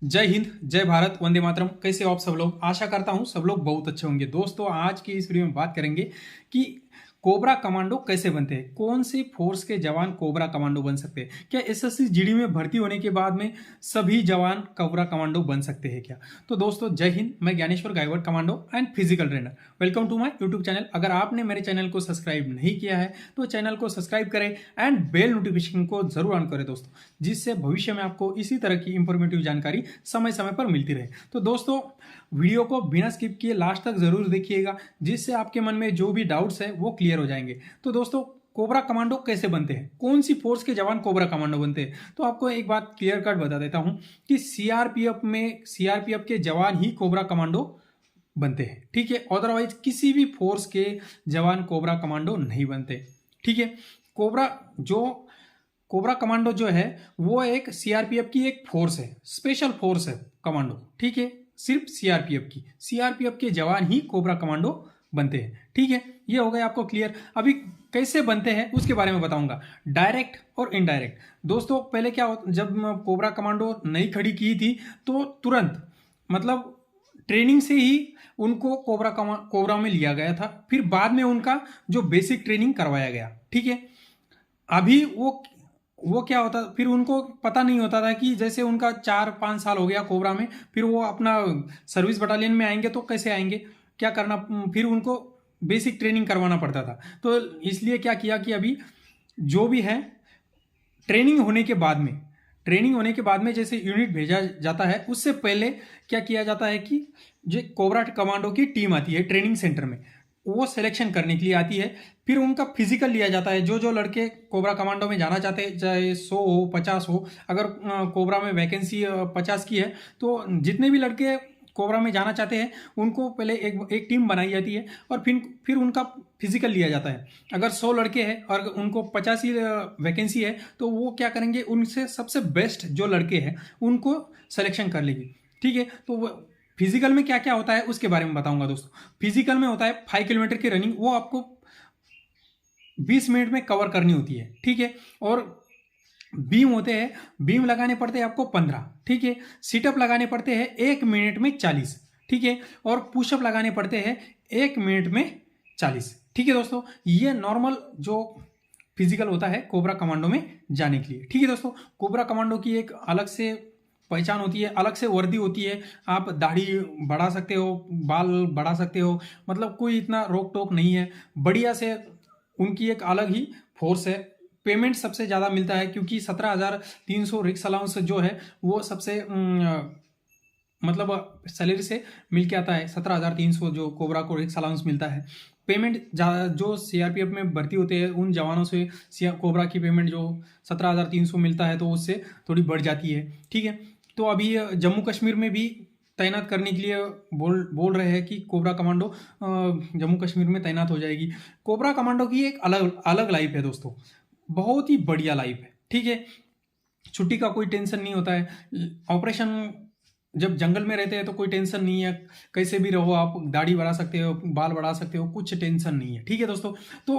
जय हिंद, जय भारत, वंदे मातरम। कैसे हो आप सब लोग? आशा करता हूँ सब लोग बहुत अच्छे होंगे। दोस्तों, आज की इस वीडियो में बात करेंगे कि कोबरा कमांडो कैसे बनते हैं, कौन सी फोर्स के जवान कोबरा कमांडो बन सकते हैं, क्या एसएससी जीडी में भर्ती होने के बाद में सभी जवान कोबरा कमांडो बन सकते हैं क्या? तो दोस्तों, जय हिंद। मैं ज्ञानेश्वर गायवर्ट commando and physical trainer. Welcome to my YouTube channel. अगर आपने मेरे चैनल को सब्सक्राइब नहीं किया है तो चैनल को सब्सक्राइब करें एंड बेल नोटिफिकेशन को जरूर ऑन करें दोस्तों, जिससे भविष्य में आपको इसी तरह की इंफॉर्मेटिव जानकारी समय समय पर मिलती रहे। तो दोस्तों, वीडियो को बिना स्किप किए लास्ट तक जरूर देखिएगा, जिससे आपके मन में जो भी डाउट्स है वो क्लियर हो जाएंगे। तो दोस्तों, कोबरा कमांडो कैसे बनते हैं, कौन सी फोर्स के जवान कोबरा कमांडो बनते हैं, तो आपको एक बात क्लियर कट बता देता हूं कि सीआरपीएफ के जवान ही कोबरा कमांडो बनते हैं। ठीक है, अदरवाइज किसी भी फोर्स के जवान कोबरा कमांडो नहीं बनते। ठीक है, कोबरा कमांडो जो है वो एक सीआरपीएफ की एक फोर्स है, स्पेशल फोर्स है कमांडो। ठीक है, सिर्फ सीआरपीएफ के जवान ही कोबरा कमांडो बनते हैं। ठीक है, ये हो गया आपको क्लियर। अभी कैसे बनते हैं उसके बारे में बताऊंगा, डायरेक्ट और इनडायरेक्ट। दोस्तों, पहले क्या होता, जब कोबरा कमांडो नई खड़ी की थी तो तुरंत मतलब ट्रेनिंग से ही उनको कोबरा में लिया गया था। फिर बाद में उनका जो बेसिक ट्रेनिंग करवाया गया। ठीक है, अभी वो क्या होता, फिर उनको पता नहीं होता था कि जैसे उनका 4-5 साल हो गया कोबरा में, फिर वो अपना सर्विस बटालियन में आएंगे तो कैसे आएंगे, क्या करना, फिर उनको बेसिक ट्रेनिंग करवाना पड़ता था। तो इसलिए क्या किया कि अभी जो भी है ट्रेनिंग होने के बाद में जैसे यूनिट भेजा जाता है, उससे पहले क्या किया जाता है कि जो कोबरा कमांडो की टीम आती है ट्रेनिंग सेंटर में, वो सिलेक्शन करने के लिए आती है। फिर उनका फिजिकल लिया जाता है। जो जो लड़के कोबरा कमांडो में जाना चाहते हैं, चाहे 100 हो 50 हो, अगर कोबरा में वैकेंसी 50 की है तो जितने भी लड़के कोबरा में जाना चाहते हैं उनको पहले एक टीम बनाई जाती है और फिर उनका फिजिकल लिया जाता है। अगर 100 लड़के हैं और उनको 50 ही वैकेंसी है तो वो क्या करेंगे, उनसे सबसे बेस्ट जो लड़के हैं उनको सिलेक्शन कर लेगी। ठीक है, तो फिजिकल में क्या क्या होता है उसके बारे में बताऊंगा दोस्तों। फिजिकल में होता है 5 किलोमीटर की रनिंग, वो आपको 20 मिनट में कवर करनी होती है। ठीक है, और बीम होते हैं, बीम लगाने पड़ते हैं आपको 15। ठीक है, सीटअप लगाने पड़ते हैं 1 मिनट में 40। ठीक है, और पुशअप लगाने पड़ते हैं 1 मिनट में 40। ठीक है दोस्तों, ये नॉर्मल जो फिजिकल होता है कोबरा कमांडो में जाने के लिए। ठीक है दोस्तों, कोबरा कमांडो की एक अलग से पहचान होती है, अलग से वर्दी होती है। आप दाढ़ी बढ़ा सकते हो, बाल बढ़ा सकते हो, मतलब कोई इतना रोक टोक नहीं है। बढ़िया से उनकी एक अलग ही फोर्स है। पेमेंट सबसे ज़्यादा मिलता है क्योंकि 17,300 रिक्स अलाउंस जो है वो सबसे मतलब सैलरी से मिल के आता है। 17,300 जो कोबरा को रिक्स अलाउंस मिलता है। पेमेंट जो सीआरपीएफ में भर्ती होते हैं उन जवानों से कोबरा की पेमेंट जो 17,300 मिलता है तो उससे थोड़ी बढ़ जाती है। ठीक है, तो अभी जम्मू कश्मीर में भी तैनात करने के लिए बोल रहे हैं कि कोबरा कमांडो जम्मू कश्मीर में तैनात हो जाएगी। कोबरा कमांडो की एक अलग अलग लाइफ है दोस्तों, बहुत ही बढ़िया लाइफ है। ठीक है, छुट्टी का कोई टेंशन नहीं होता है। ऑपरेशन जब जंगल में रहते हैं तो कोई टेंशन नहीं है, कैसे भी रहो, आप दाढ़ी बढ़ा सकते हो, बाल बढ़ा सकते हो, कुछ टेंशन नहीं है। ठीक है दोस्तों, तो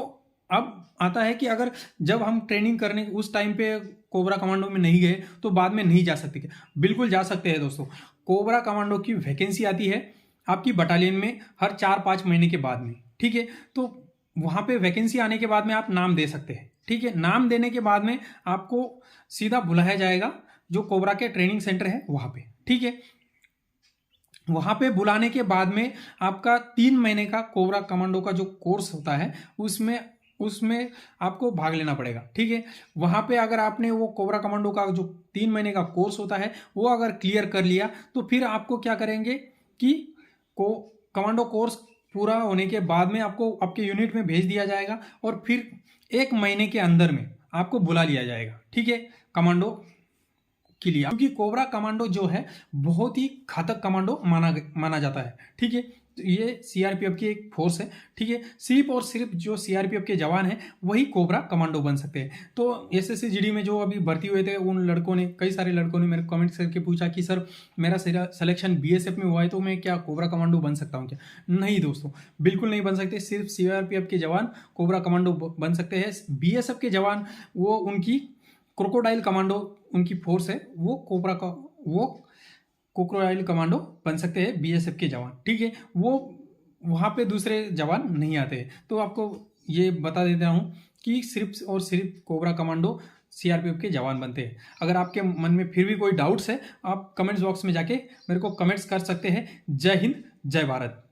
अब आता है कि अगर जब हम ट्रेनिंग करने उस टाइम पे कोबरा कमांडो में नहीं गए तो बाद में नहीं जा सकते क्या? बिल्कुल जा सकते हैं दोस्तों। कोबरा कमांडो की वैकेंसी आती है आपकी बटालियन में हर 4-5 महीने के बाद में। ठीक है, तो वहां पे वैकेंसी आने के बाद में आप नाम दे सकते हैं। ठीक है, नाम देने के बाद में आपको सीधा बुलाया जाएगा जो कोबरा के ट्रेनिंग सेंटर है वहां पे। ठीक है, वहां पे बुलाने के बाद में आपका 3 महीने का कोबरा कमांडो का जो कोर्स होता है उसमें उसमें आपको भाग लेना पड़ेगा। ठीक है, वहां पे अगर आपने वो कोबरा कमांडो का जो 3 महीने का कोर्स होता है वो अगर क्लियर कर लिया तो फिर आपको क्या करेंगे कि कमांडो कोर्स पूरा होने के बाद में आपको आपके यूनिट में भेज दिया जाएगा और फिर 1 महीने के अंदर में आपको बुला लिया जाएगा। ठीक है, कमांडो के लिए, क्योंकि कोबरा कमांडो जो है बहुत ही घातक कमांडो माना जाता है। ठीक है, तो ये सीआरपीएफ की एक फोर्स है। ठीक है, सिर्फ और सिर्फ जो सीआरपीएफ के जवान हैं वही कोबरा कमांडो बन सकते हैं। तो एसएससी जीडी में जो अभी भर्ती हुए थे उन लड़कों ने, कई सारे लड़कों ने मेरे कमेंट करके पूछा कि सर मेरा सिलेक्शन बीएसएफ में हुआ है तो मैं क्या कोबरा कमांडो बन सकता हूँ क्या? नहीं दोस्तों, बिल्कुल नहीं बन सकते। सिर्फ सीआरपीएफ के जवान कोबरा कमांडो बन सकते हैं। बीएसएफ के जवान वो उनकी क्रोकोडाइल कमांडो उनकी फोर्स है, वो कोबरा का वो कोकराइल कमांडो बन सकते हैं बीएसएफ के जवान, ठीक है। वो वहाँ पे दूसरे जवान नहीं आते। तो आपको ये बता देता हूँ कि सिर्फ और सिर्फ कोबरा कमांडो सीआरपीएफ के जवान बनते हैं। अगर आपके मन में फिर भी कोई डाउट्स है, आप कमेंट्स बॉक्स में जाके मेरे को कमेंट्स कर सकते हैं। जय हिंद, जय भारत।